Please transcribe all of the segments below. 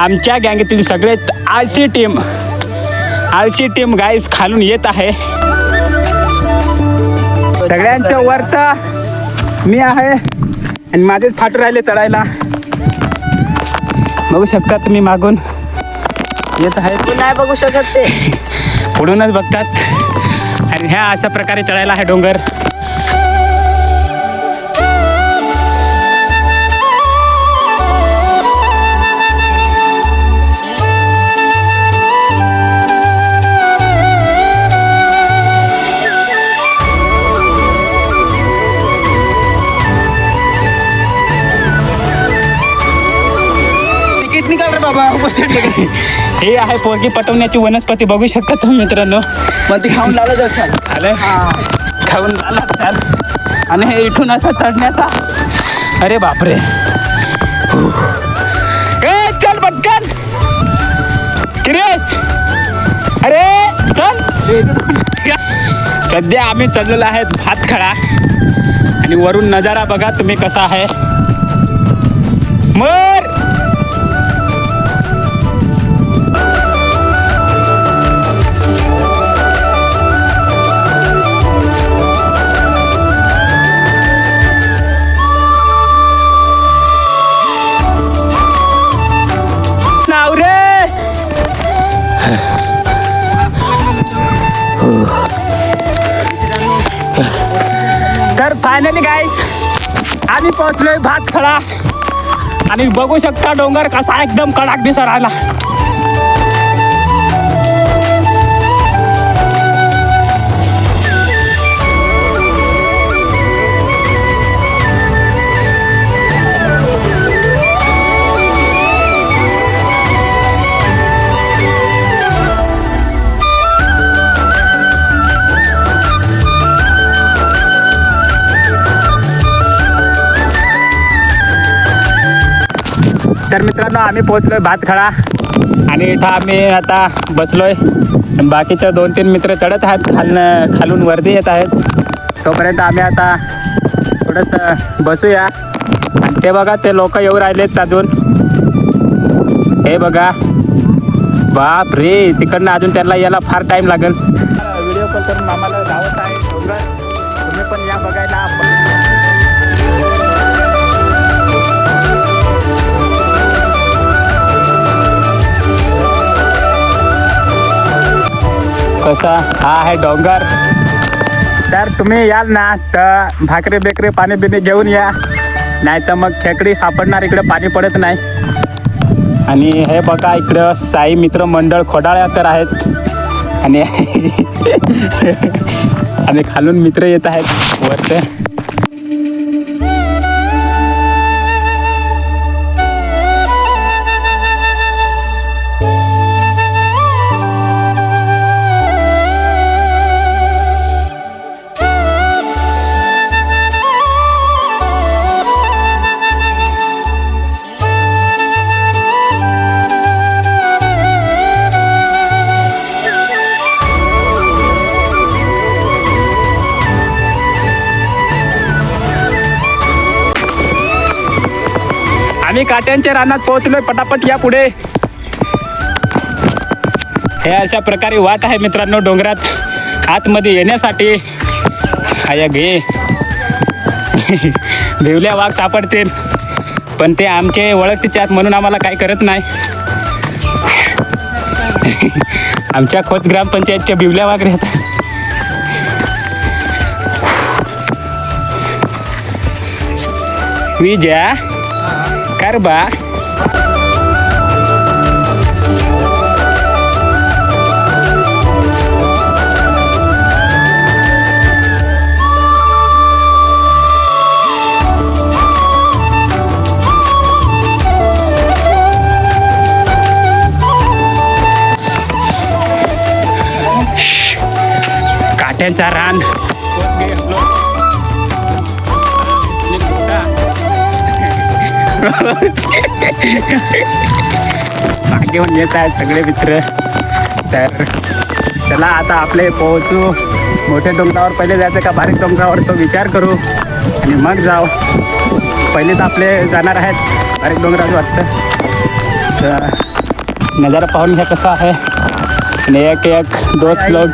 आमच्या गँगेतील सगळेच आळशी टीम गाईस खालून येत आहे. सगळ्यांच्या वरता मी आहे आणि माझेच फाटू राहिले चढायला. बघू शकता तुम्ही मागून येत आहे. नाही बघू शकत ते पुढूनच बघतात. आणि ह्या अशा प्रकारे चढायला आहे डोंगर. निकाल रे बाबा. हे आहे पोरगी पटवण्याची वनस्पती. बघू शकता तुम्ही मित्रांनो. मग ती खाऊन लावलं जाऊ आलं खाऊन आला चाल. आणि हे इथून असं चढण्याचा. अरे बापरे. ए चल पटकन क्रिस. अरे चल. सध्या आम्ही चढलेलो आहे भातखळा. आणि वरून नजारा बघा तुम्ही कसा आहे. मर तर फायनली गाईस आम्ही पोहोचलोय भातखळा. आणि बघू शकता डोंगर कसा एकदम कडक दिसत राहिला. तर मित्रांनो आम्ही पोहोचलोय भातखळा. आणि इथं आम्ही आता बसलोय. बाकीचे 2-3 मित्र चढत आहेत खालून वरती येत आहेत. तोपर्यंत आम्ही आता थोडंसं बसूया. आणि ते बघा ते लोक येऊ राहिलेत अजून. हे बघा बाप रे. तिकडनं अजून त्यांना यायला फार टाईम लागेल. व्हिडिओ कॉल करून आम्हाला धावत आहे डोंगर. तुम्ही पण या बघायला. कसा हा आहे डोंगर. तर तुम्ही याल ना तर भाकरी बेकरी पाणी बिणी घेऊन या. नाही तर मग खेकडी सापडणार. इकडे पाणी पडत नाही. आणि हे बघा इकडं साई मित्र मंडळ खोडाळ्याकर आहेत. आणि आणि खालून मित्र येत आहेत वरते. आम्ही काट्यांच्या रानात पोहोचलोय. पटापट या पुढे. हे अशा प्रकारे वाट आहे मित्रांनो डोंगरात आतमध्ये येण्यासाठी. आया घे भिवल्या वाघ सापडतील. पण ते आमचे ओळखीचे आहेत म्हणून आम्हाला काही करत नाही. आमच्या खोत ग्रामपंचायतच्या भिवल्या वाघ राहतात. विजया करबा. काट्यांचा रान. घेऊन येत आहेत सगळे मित्र. तर चला आता आपले पोहोचू. मोठ्या डोंगरावर पहिले जायचं का बारीक डोंगरावर तो विचार करू आणि मग जाऊ. पहिले तर आपले जाणार आहेत बारीक डोंगरावर वाटतं. तर नजारा पाहून घ्या कसा आहे. आणि एक एक दोस्त लोक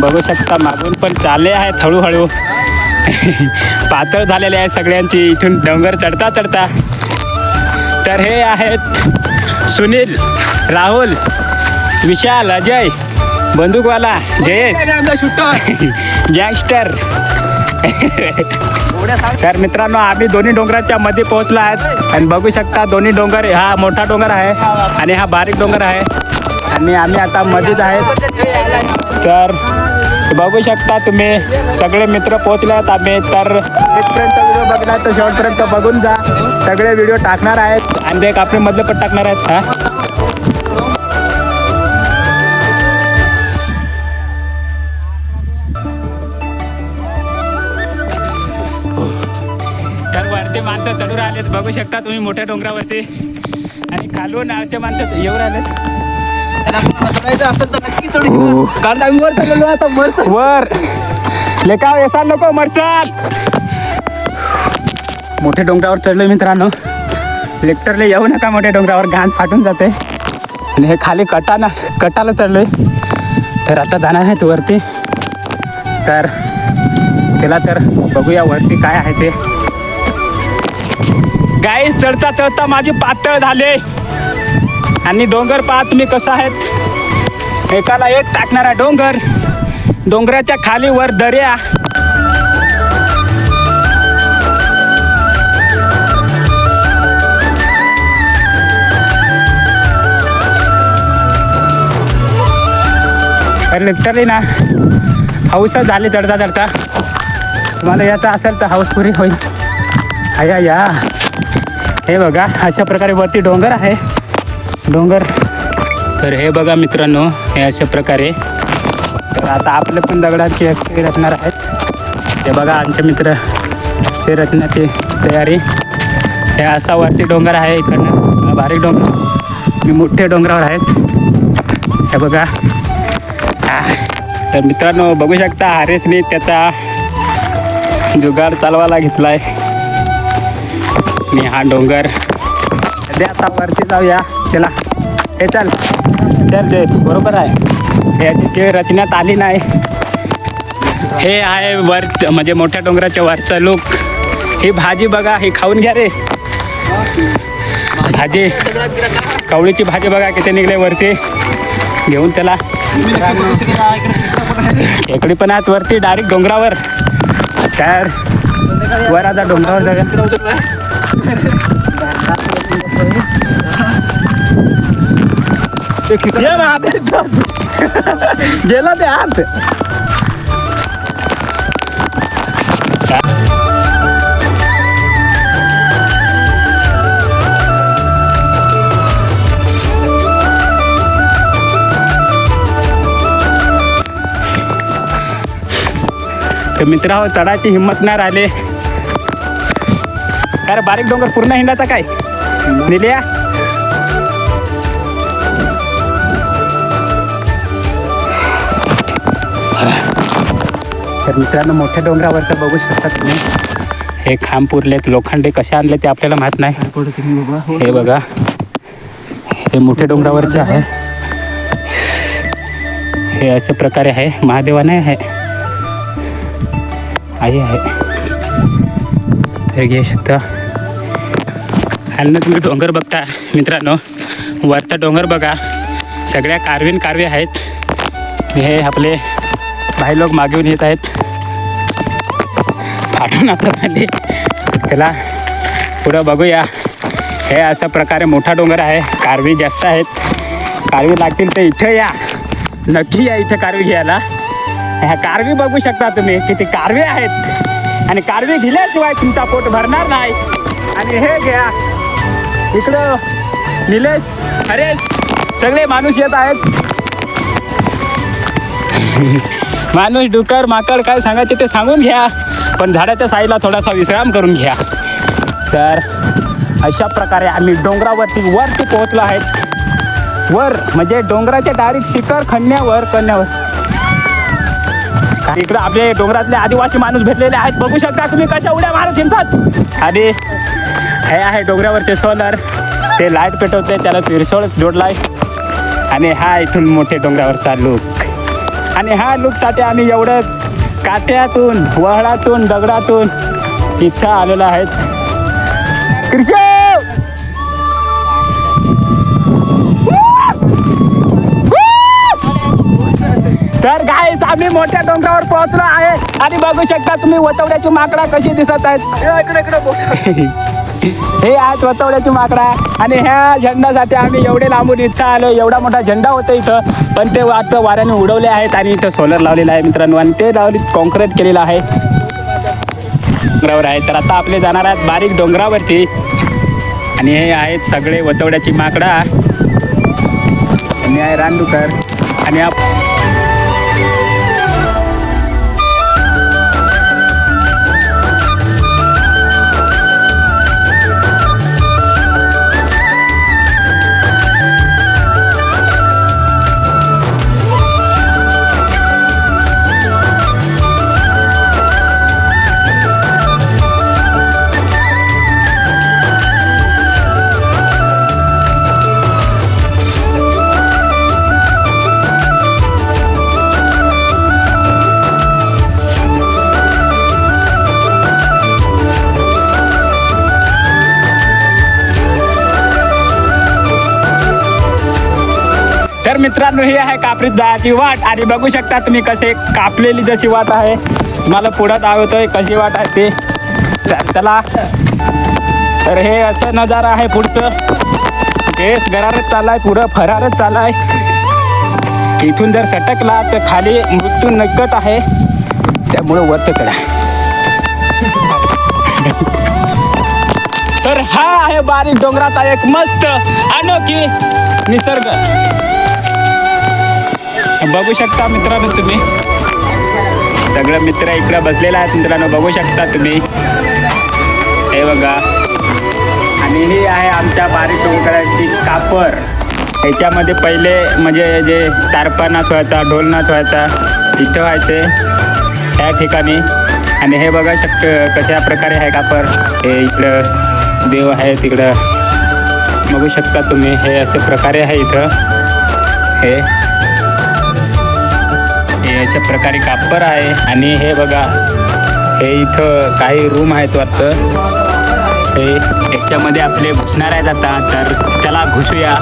बघू शकता मागून पण चालले आहेत हळूहळू. पातळ झालेले आहे सगळ्यांची इथून डोंगर चढता चढता. तर हे आहेत सुनील, राहुल, विशाल, अजय, बंदूकवाला, जयेश, गँगस्टर. तर मित्रांनो आम्ही दोन्ही डोंगराच्या मध्ये पोहोचलो आहेत. आणि बघू शकता दोन्ही डोंगर, हा मोठा डोंगर आहे आणि हा बारीक डोंगर आहे. आणि आम्ही आता मध्येच आहेत. तर बघू शकता तुम्ही सगळे मित्र पोहोचले आहेत आम्ही. तर इथपर्यंत व्हिडिओ बघला तर शेवटपर्यंत बघून जा. सगळे व्हिडिओ टाकणार आहेत आणि एक आपले मधले पण टाकणार आहेत. हा तर वरती माणसं चढून आलेत बघू शकता तुम्ही मोठ्या डोंगरावरती. आणि खालून आमच्या माणसं येऊन आलेत असेल तर नक्की चढू. कारण आम्ही वर चढलेलो आता वर लेका येसाल नको मरसाल. मोठ्या डोंगरावर चढलोय मित्रांनो. लेक्टरला येऊ नका मोठ्या डोंगरावर, घाण फाटून जाते. आणि हे खाली कटाला चढलोय. तर आता जाणार आहेत वरती. तर चला तर बघूया वरती काय आहे ते. गाईस चढता चढता माझी पातळ झाले. आणि डोंगर पहा तुम्ही कसं आहेत. एकाला एक टाकणारा डोंगर, डोंगराच्या खाली वर दर्या. लिटरली ना हाऊसच झाली चढता चढता. तुम्हाला याचा असेल तर हाऊस पुरी होईल. आया या हे बघा अशा प्रकारे वरती डोंगर आहे. डोंगर तर हे बघा मित्रांनो हे अशा प्रकारे. तर आता आपले पण दगडाची ते रचणार आहेत. ते बघा आमचे मित्र ते रचण्याची तयारी. हे असा वरती डोंगर आहे. इकडनं बारीक डोंगर, मी मोठे डोंगरावर आहेत. हे बघा. तर मित्रांनो बघू शकता हारेसने त्याचा जुगाड चालवायला घेतला आहे. आणि हा डोंगर सध्या आता वरती जाऊया. चला हे चल चल जयेश बरोबर आहे. याची ते रचण्यात आली नाही. हे आहे वर म्हणजे मोठ्या डोंगराच्या वरचा लुक. ही भाजी बघा, ही खाऊन घ्या रे. भाजी कवळीची भाजी बघा किती निघले वरती. घेऊन त्याला खेकडी पण आहेत वरती डायरेक्ट डोंगरावर. तर वर आता डोंगरावर जाऊया. गेला ते आत. तर मित्रांनो चढायची हिंमत नाही राहिले. अरे बारीक डोंगर पूर्ण हिंडाचा काय निलिया. तर मित्रांनो मोठ्या डोंगरावरचं बघू शकता तुम्ही. हे खांब पुरलेत, लोखंडे कसे आणले ते आपल्याला माहीत नाही. हे बघा हे मोठ्या डोंगरावरचे आहे. हे अशा प्रकारे आहे. महादेवाने आहे आई आहे. हे घेऊ शकता. खालनं तुम्ही डोंगर बघता मित्रांनो. वरचा डोंगर बघा सगळ्या कारवे आहेत. हे आपले भाई लोक मागेऊन येत आहेत. फाटून आता झाले. चला पुढं बघूया. हे अशा प्रकारे मोठा डोंगर आहे. कारवी जास्त आहेत. कारवी लागतील तर इथं या, नक्की या इथं कारवी घ्यायला. ह्या कारवी बघू शकता तुम्ही किती कारवे आहेत. आणि कारवी घेतल्याशिवाय तुमचा पोट भरणार नाही. आणि हे घ्या इकडं निलेश, हरेश सगळे माणूस येत आहेत. माणूस डुकर माकड काय सांगायचे ते सांगून घ्या, पण झाडाच्या साईडला थोडासा विश्राम करून घ्या. तर अशा प्रकारे आम्ही डोंगरावरती वरती पोहोचलो आहेत. वर म्हणजे डोंगराच्या डायरेक्ट शिखर कण्यावर. इकडं आपले डोंगरातले आदिवासी माणूस भेटलेले आहेत. बघू शकता तुम्ही कशा उड्या मारत हिंडतात. आणि हे आहे डोंगरावरचे सोलर. ते लाईट पेटवते त्याला तिरसोळ जोडलाय. आणि हा इथून मोठे डोंगरावरचा लुक. आणि हा लुकसाठी आम्ही एवढं काट्यातून वहळातून दगडातून इथं आलेलो आहेत. कृष्ण तर गाईस आम्ही मोठ्या डोंगरावर पोहोचलो आहे. आणि बघू शकता तुम्ही वतवड्याची माकडा कशी दिसत आहेत. इकडे हे आहेत वतवड्याची माकडा. आणि ह्या झेंडासाठी आम्ही एवढे लांबून इथं आलो. एवढा मोठा झेंडा होता इथं, पण ते आता वाऱ्याने उडवले आहेत. आणि इथं सोलर लावलेला आहे मित्रांनो, आणि ते लावली कॉन्क्रीट केलेलं आहे डोंगरावर आहे. तर आता आपले जाणार आहेत बारीक डोंगरावरती. आणि हे आहेत सगळे वतवड्याची माकडा आणि आहे रानडुकर. आणि तर मित्रांनो ही आहे कापरीत जायची वाट. आणि बघू शकता तुम्ही कसे कापलेली जशी वाट आहे. तुम्हाला पुढं दाखवतोय कशी वाट आहे ते. तर चला, तर हे असं नजारा आहे पुढचं. केस गरारच चाललाय, पुढं फरारच चाललाय. इथून जर सटकला तर खाली मृत्यू नक्कत आहे, त्यामुळे वरती चढा. तर हा आहे बारीक डोंगराचा एक मस्त अनोखी निसर्ग. बघू शकता मित्रांनो तुम्ही, सगळं मित्र इकडं बसलेला आहे मित्रांनो, बघू शकता तुम्ही. हे बघा. आणि ही आहे आमच्या बारीक डोंगराची कापर. ह्याच्यामध्ये पहिले म्हणजे जे तारपा नाच व्हायचा, ढोल नाच व्हायचा, इथं व्हायचे त्या ठिकाणी. आणि हे बघा कशा प्रकारे आहे कापर. हे इकडं देव आहे, तिकडं बघू शकता तुम्ही. हे असे प्रकारे आहे इथं. हे अशा प्रकारे कापर आहे. आणि हे बघा, हे इथं काही रूम आहेत वाटतं. हे याच्यामध्ये आपले घुसणार आहेत आता. तर चला घुसूया.